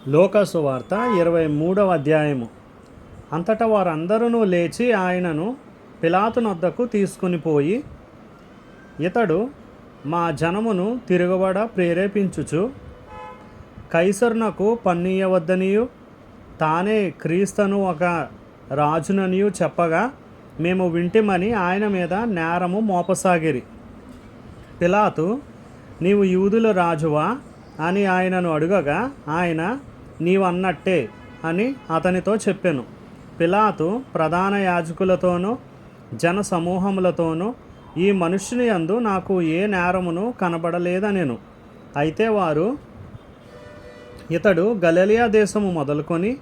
లూకాసు వార్త 23వ అధ్యాయము. అంతటా వారందరూ లేచి ఆయనను పిలాతు నొద్దకు తీసుకుని పోయి, ఇతడు మా జనమును తిరుగుబడ ప్రేరేపించుచు కైసరునకు పన్నియవద్దనియు తానే క్రీస్తును ఒక రాజుననియు చెప్పగా మేము వింటిమని ఆయన మీద నేరము మోపసాగిరి. పిలాతు, నీవు యూదుల రాజువా అని ఆయనను అడుగగా ఆయన, నీవన్నట్టే అని అతనితో చెప్పెను. పిలాతు ప్రధాన యాజకులతోనూ జన సమూహములతోనూ ఈ మనుష్యుని యందు నాకు ఏ నేరమును కనబడలేదనెను. అయితే వారు, ఇతడు గలిలయ దేశము మొదలుకొని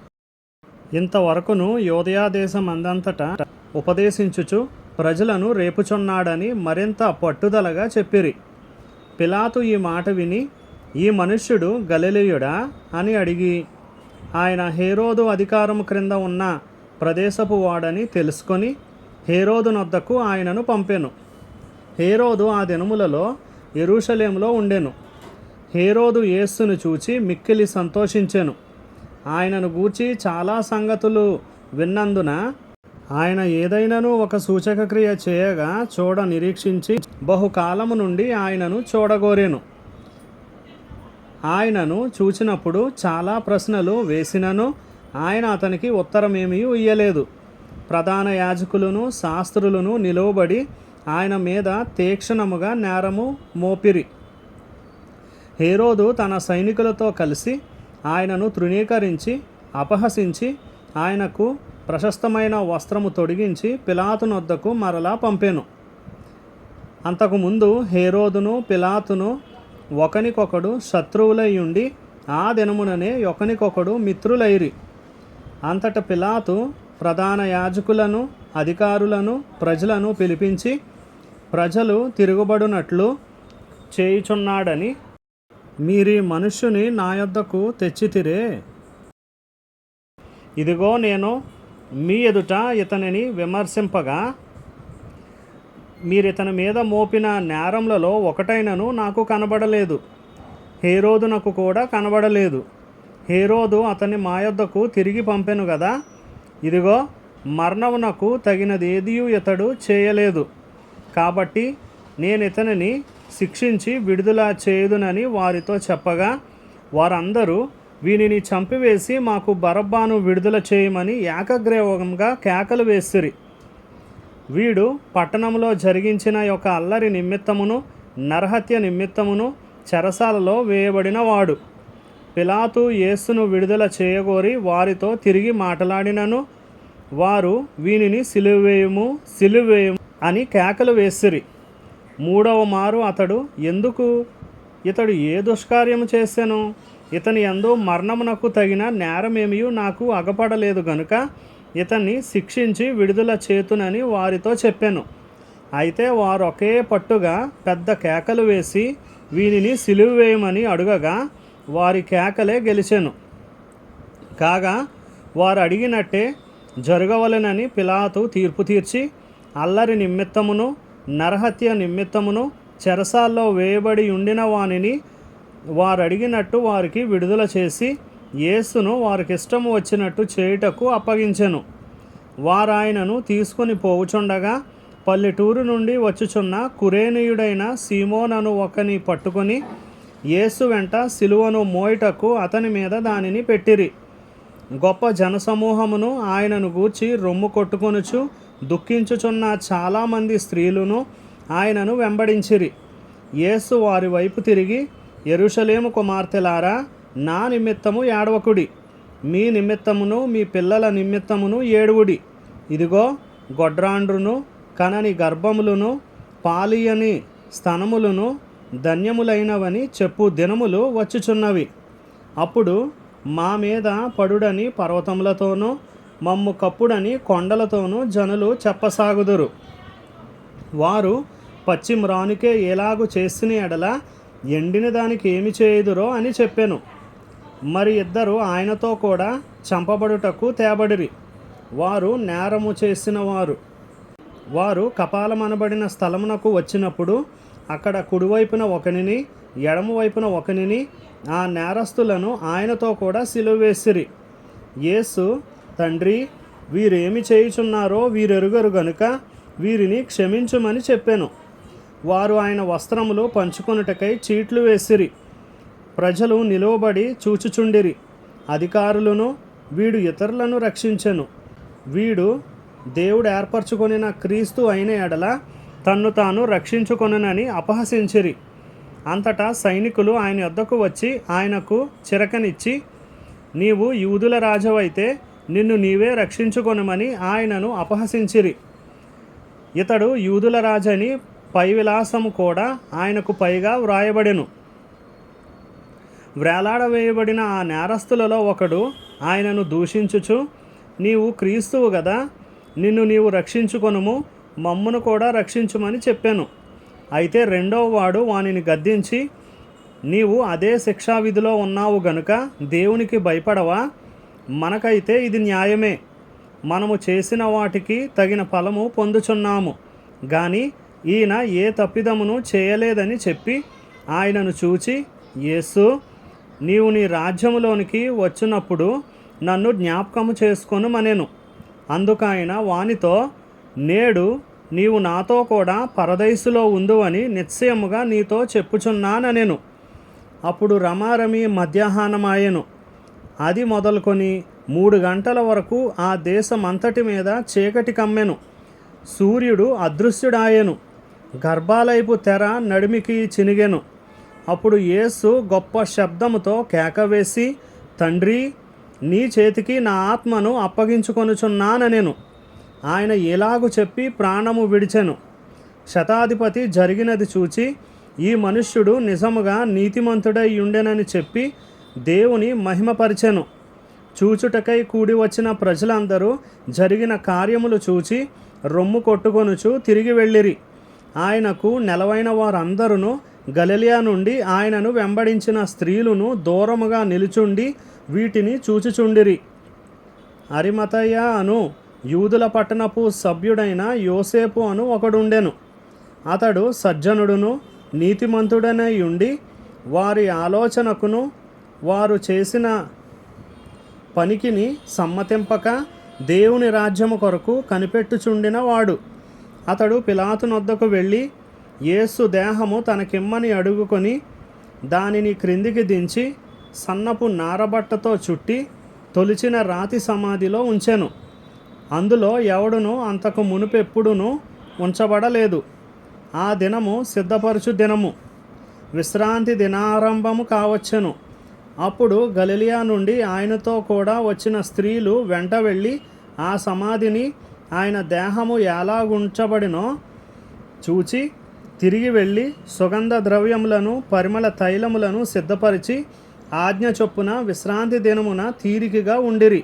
ఇంతవరకును యూదయ దేశమందంతటా ఉపదేశించుచు ప్రజలను రేపుచున్నాడని మరింత పట్టుదలగా చెప్పిరి. పిలాతు ఈ మాట విని, ఈ మనుష్యుడు గలిలయుడా అని అడిగి, ఆయన హేరోదు అధికారము క్రింద ఉన్న ప్రదేశపు వాడని తెలుసుకొని హేరోదు నొద్దకు ఆయనను పంపెను. హేరోదు ఆ దినములలో యెరూషలేములో ఉండెను. హేరోదు యేసును చూచి మిక్కిలి సంతోషించెను. ఆయనను గూర్చి చాలా సంగతులు విన్నందున ఆయన ఏదైనాను ఒక సూచకక్రియ చేయగా చూడ నిరీక్షించి బహుకాలము నుండి ఆయనను చూడగోరెను. ఆయనను చూచినప్పుడు చాలా ప్రశ్నలు వేసినను ఆయన అతనికి ఉత్తరమేమీ ఇయ్యలేదు. ప్రధాన యాజకులను శాస్త్రులను నిలువబడి ఆయన మీద తీక్షణముగా నేరము మోపిరి. హేరోదు తన సైనికులతో కలిసి ఆయనను తృణీకరించి అపహసించి ఆయనకు ప్రశస్తమైన వస్త్రము తొడిగించి పిలాతు నొద్దకు మరలా పంపెను. అంతకుముందు హేరోదును పిలాతును ఒకనికొకడు శత్రువులై ఉండి ఆ దినముననే ఒకనికొకడు మిత్రులైరి. అంతట పిలాతు ప్రధాన యాజకులను అధికారులను ప్రజలను పిలిపించి, ప్రజలు తిరుగుబడునట్లు చేయుచున్నాడని మీరీ మనుష్యుని నా యొద్దకు తెచ్చితిరే. ఇదిగో నేను మీ ఎదుట ఇతనిని విమర్శింపగా మీరితని మీద మోపిన నేరములలో ఒకటైనను నాకు కనబడలేదు. హేరోదునకు కూడా కనబడలేదు. హేరోదు అతన్ని మా యొద్దకు తిరిగి పంపెను గదా. ఇదిగో మరణమునకు తగినదేదియు ఇతడు చేయలేదు. కాబట్టి నేను ఇతనిని శిక్షించి విడుదల చేయుదునని వారితో చెప్పగా వారందరూ వీనిని చంపివేసి మాకు బరబ్బను విడుదల చేయమని ఏకగ్రీవంగా కేకలు వేసిరి. వీడు పట్టణంలో జరిగించిన యొక్క అల్లరి నిమిత్తమును నరహత్య నిమిత్తమును చెరసాలలో వేయబడిన వాడు. పిలాతు యేసును విడుదల చేయగోరి వారితో తిరిగి మాట్లాడినను వారు వీనిని సిలువేయుము సిలువేయుము అని కేకలు వేసిరి. మూడవ మారు అతడు, ఎందుకు ఇతడు ఏ దుష్కార్యము చేసెను? ఇతని యందు మరణమునకు తగిన నేరమేమీ నాకు అగపడలేదు గనుక ఇతన్ని శిక్షించి విడుదల చేతునని వారితో చెప్పాను. అయితే వారు ఒకే పట్టుగా పెద్ద కేకలు వేసి వీనిని సిలువ వేయమని అడుగగా వారి కేకలే గెలిచెను. కాగా వారు అడిగినట్టే జరగవలెనని పిలాతు తీర్పు తీర్చి అల్లరి నిమిత్తమును నరహత్య నిమిత్తమును చెరసాల్లో వేయబడి ఉండిన వానిని వారు అడిగినట్టు వారికి విడుదల చేసి యేసును వారికి ఇష్టము వచ్చినట్టు చేయుటకు అప్పగించెను. వారు ఆయనను తీసుకుని పోవుచుండగా పల్లెటూరు నుండి వచ్చుచున్న కురేనీయుడైన సీమోనను ఒకని పట్టుకొని యేసు వెంట సిలువను మోయుటకు అతని మీద దానిని పెట్టిరి. గొప్ప జనసమూహమును ఆయనను గూర్చి రొమ్ము కొట్టుకొనుచు దుఃఖించుచున్న చాలామంది స్త్రీలను ఆయనను వెంబడించిరి. యేసు వారి వైపు తిరిగి, యెరూషలేము కుమార్తెలారా, నా నిమిత్తము ఏడవకుడి, మీ నిమిత్తమును మీ పిల్లల నిమిత్తమును ఏడువుడి. ఇదిగో గొడ్రాండ్రును కనని గర్భములను పాలియని స్తనములను ధన్యములైనవని చెప్పు దినములు వచ్చుచున్నవి. అప్పుడు మా మీద పడుడని పర్వతములతోనూ మమ్ము కప్పుడని కొండలతోనూ జనులు చెప్పసాగుదురు. వారు పచ్చి మ్రానుకే ఎలాగు చేసిన ఎడల ఎండిన దానికి ఏమి చేయుదురో అని చెప్పెను. మరి ఇద్దరు ఆయనతో కూడా చంపబడుటకు తేబడిరి. వారు నేరము చేసిన వారు కపాలమనబడిన స్థలమునకు వచ్చినప్పుడు అక్కడ కుడివైపున ఒకనిని ఎడమవైపున ఒకనిని ఆ నేరస్తులను ఆయనతో కూడా సిలువేసిరి. యేసు, తండ్రి, వీరేమి చేయుచున్నారో వీరెరుగరు గనుక వీరిని క్షమించుమని చెప్పెను. వారు ఆయన వస్త్రములు పంచుకొనుటకై చీట్లు వేసిరి. ప్రజలు నిలువబడి చూచుచుండిరి. అధికారులను, వీడు ఇతరులను రక్షించెను, వీడు దేవుడు ఏర్పరచుకొనిన క్రీస్తు అయిన ఎడల తన్ను తాను రక్షించుకొనునని అపహసించిరి. అంతటా సైనికులు ఆయన యొద్దకు వచ్చి ఆయనకు చిరకనిచ్చి, నీవు యూదుల రాజవైతే నిన్ను నీవే రక్షించుకొనుమని ఆయనను అపహసించిరి. ఇతడు యూదుల రాజని పై విలాసము కూడా ఆయనకు పైగా వ్రాయబడెను. వ్రేలాడవేయబడిన ఆ నేరస్తులలో ఒకడు ఆయనను దూషించుచు, నీవు క్రీస్తువు గదా, నిన్ను నీవు రక్షించుకొనుము, మమ్మును కూడా రక్షించుమని చెప్పాను. అయితే రెండవ వాడు వానిని గద్దించి, నీవు అదే శిక్షావిధిలో ఉన్నావు గనుక దేవునికి భయపడవా? మనకైతే ఇది న్యాయమే, మనము చేసిన వాటికి తగిన ఫలము పొందుచున్నాము. గాని ఈయన ఏ తప్పిదమును చేయలేదని చెప్పి ఆయనను చూచి, యేసు, నీవు నీ రాజ్యములోనికి వచ్చినప్పుడు నన్ను జ్ఞాపకము చేసుకొనుమనెను. అందుకైన వానితో, నేడు నీవు నాతో కూడా పరదైసులో ఉందువని నిశ్చయముగా నీతో చెప్పుచున్నానెను. అప్పుడు రమారమి మధ్యాహ్నమాయెను. అది మొదలుకొని 3 గంటల వరకు ఆ దేశమంతటి మీద చీకటి కమ్మెను. సూర్యుడు అదృశ్యుడాయెను. గర్భాలయపు తెర నడిమికి చినిగెను. అప్పుడు యేసు గొప్ప శబ్దముతో కేకవేసి, తండ్రి, నీ చేతికి నా ఆత్మను అప్పగించుకొనుచున్నానెను. ఆయన ఎలాగు చెప్పి ప్రాణము విడిచెను. శతాధిపతి జరిగినది చూచి, ఈ మనుష్యుడు నిజముగా నీతిమంతుడై ఉండెనని చెప్పి దేవుని మహిమపరిచెను. చూచుటకై కూడి వచ్చిన ప్రజలందరూ జరిగిన కార్యములు చూచి రొమ్ము కొట్టుకొనుచు తిరిగి వెళ్ళిరి. ఆయనకు నెలవైన వారందరూ గలిలయ నుండి ఆయనను వెంబడించిన స్త్రీలను దూరముగా నిలుచుండి వీటిని చూచుచుండిరి. అరిమతయ అను యూదుల పట్టణపు సభ్యుడైన యోసేపు అను ఒకడుండెను. అతడు సజ్జనుడును నీతిమంతుడనై ఉండి వారి ఆలోచనకును వారు చేసిన పనికిని సమ్మతింపక దేవుని రాజ్యము కొరకు కనిపెట్టుచుండిన వాడు. అతడు పిలాతు నొద్దకు వెళ్ళి యేసు దేహము తనకిమ్మని అడుగుకొని దానిని క్రిందికి దించి సన్నపు నారబట్టతో చుట్టి తొలిచిన రాతి సమాధిలో ఉంచెను. అందులో ఎవడును అంతకు మునుపెప్పుడును ఉంచబడలేదు. ఆ దినము సిద్ధపరచు దినము, విశ్రాంతి దినారంభము కావచ్చెను. అప్పుడు గలిలయ నుండి ఆయనతో కూడా వచ్చిన స్త్రీలు వెంట వెళ్ళి ఆ సమాధిని ఆయన దేహము ఎలాగుంచబడినో చూచి తిరిగి వెళ్ళి సుగంధ ద్రవ్యములను పరిమళ తైలములను సిద్ధపరిచి ఆజ్ఞ చొప్పున విశ్రాంతి దినమున తీరికగా ఉండిరి.